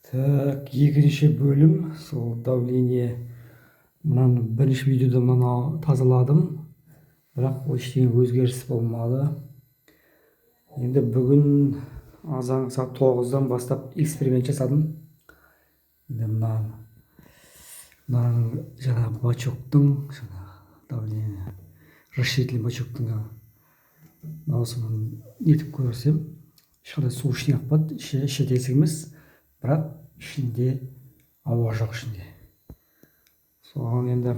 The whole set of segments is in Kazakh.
Так, екінші бөлім, сол давление. Мынаны бірінші видеода мынаны тазаладым, бірақ ештеңе өзгеріс болмады. Енді бүгін азан сағат 9-дан бастап эксперимент жасадым. Енді мынаның жаңағы бачоктың, давление расширительный бачоктың осыны нетіп көрсем, ешқандай су ішіне ақпады, іші тесік емес, бірақ ішінде ауа жоқ ішінде. Соған енді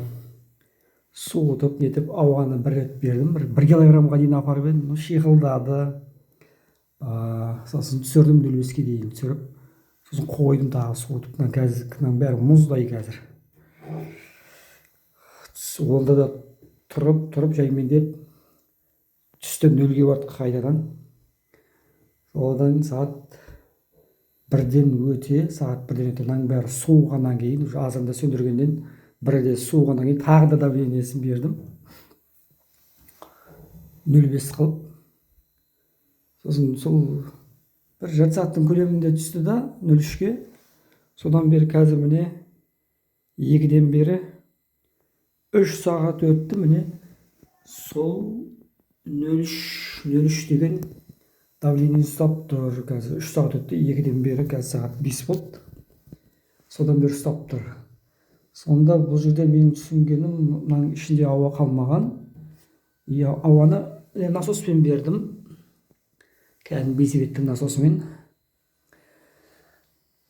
су ұтып нетіп ауаны бір рет бердім, 1 килограммға дейін апарып едім, шиқылдады. Сосын түсірдім, 0,5-ке дейін түсіріп, сосын қойдым тағы су ұтып. Қазір бәрі мұздай қазір. Онда да тұрып жаймендеп түсті 0-ге барды қайтадан. Одан сағат 1-ден өте, мынаның бәрі суығаннан кейін, азанда сөндіргенден 1-де суығаннан кейін тағы да давлениесін бердім. 0,5 қылып. Сосын сол бір жарты сағаттың көлемінде түсті да 0,3-ке. Содан бері қазір міне 2-ден бері 3 сағат өтті, міне сол 0,3 деген давление ұстап тұр. Қазір 3 сағат өтті, 2-ден бері қазір сағат 5 болды. Содан бері ұстап тұр. Сонда бұл жерде менің түсінгенім, мынаның ішінде ауа қалмаған. Ауаны насоспен бердім. Кәдімгі бейсебеттің насосымен.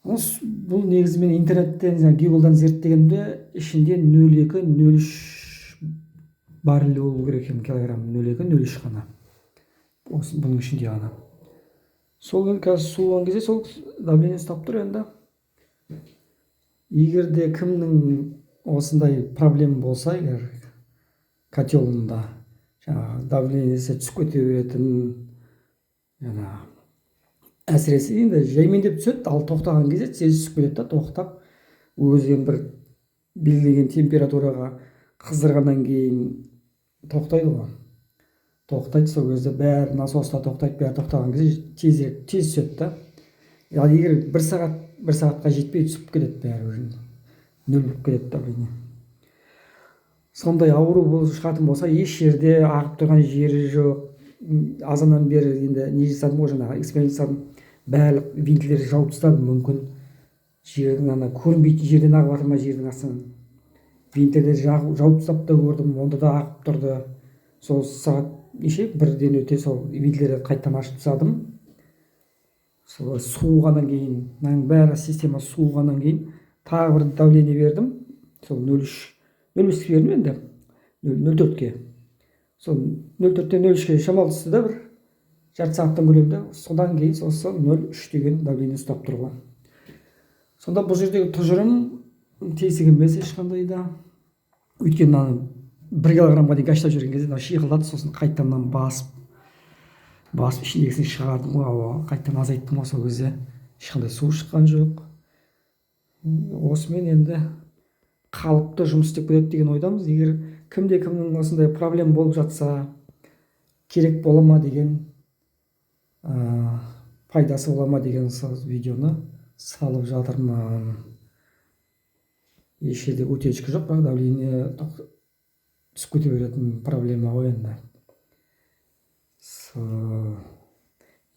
Бұл негізімен интернеттен, Google'дан зерттегенде ішінде 0,2-0,3 баррель болу керек екен, килограмм 0,2-0,3 ғана. Бұның ішінде ғана. Сол қазір суыған кезде сол давление ұстап тұр енді. Егер де кімнің осындай проблема болса, егер котелында давлениесі түсіп кете беретін, әсіресе енді жаймендеп түседі, ал тоқтаған кезде тез түсіп кетеді, тоқтап өзен бір белгіленген температураға қыздырғаннан кейін тоқтайды ғой. Тоқтайды, сол кезде бәрі насоста тоқтайды, бәрі тоқтаған кезде тез түседі. Ал егер 1 сағатқа жетпей түсіп кетеді, бәрі 0 болып кетеді давление. Сондай ауру болып шығатын болса, еш жерде ағып тұрған жері жоқ. Азаннан бері енді не жасадым ғой, жаңағы эксперимент жасадым. Барлық винтілерді жауып тастадым, мүмкін жердің көрінбейтін жерден ағып жатыр ма, жердің астынан. Винтілерді жауып тастап та көрдім, онда да ағып тұрды. Сол сағат 1-ден өте сол винтілерді қайттан ашып тастадым. Сол суығаннан кейін, мынаның бәрі система суығаннан кейін тағы бір давление бердім. Сол 0,3 бердім енді, 0,4-ке. Сол 0,4-тен 0,3-ке шамалы түсті да, бір жарты сағаттан көлемде. Содан кейін сол 0,3 деген давление ұстап тұрған. Сонда бұл жердегі тұжырым тесік емес ешқандай да. Өйткені 1 килограммға дейін қаштап жүрген кезде шиқылдады, сосын қайттан басып ішіндегісін шығардым ғой, ауа қайттан азайттым ғой. Сол кезде ешқандай су шыққан жоқ. Осымен енді қалыпты жұмыс істеп кетеді деген ойдамыз. Егер кімде-кімнің осындай проблема болып жатса, керек бола ма деген, пайдасы бола ма деген видеоны салып жатырмын. Еш жерде утечка жоқ, бірақ давление түсіп кете беретін проблема ғой енді.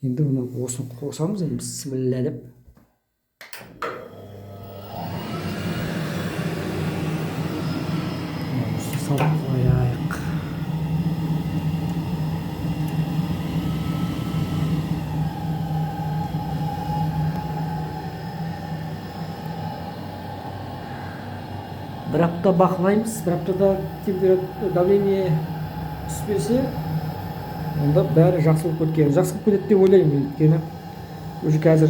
Енді осыны қосамыз, енді бісміллә деп. Салып қояйық. Бір апта бақылаймыз, бір аптада давление түспесе, онда бәрі жақсы болып кеткен. Жақсы болып кетеді деп ойлаймын, өйткені уже қазір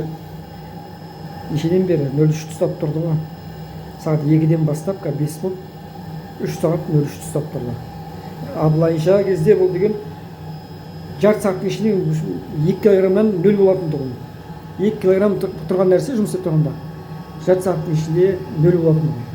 нешеден бері 0,3 ұстап тұрды ғой. Сағат 2-ден бастап 5 болып 3 сағат 0,3 ұстап тұрды. Абылайынша кезде бұл деген жарты сағаттың ішінде 2 килограммнан 0 болатын тұғын. 2 килограмм тұрған нәрсе жұмыс істеп тұрғанда жарты сағаттың ішінде 0 болатын тұғын.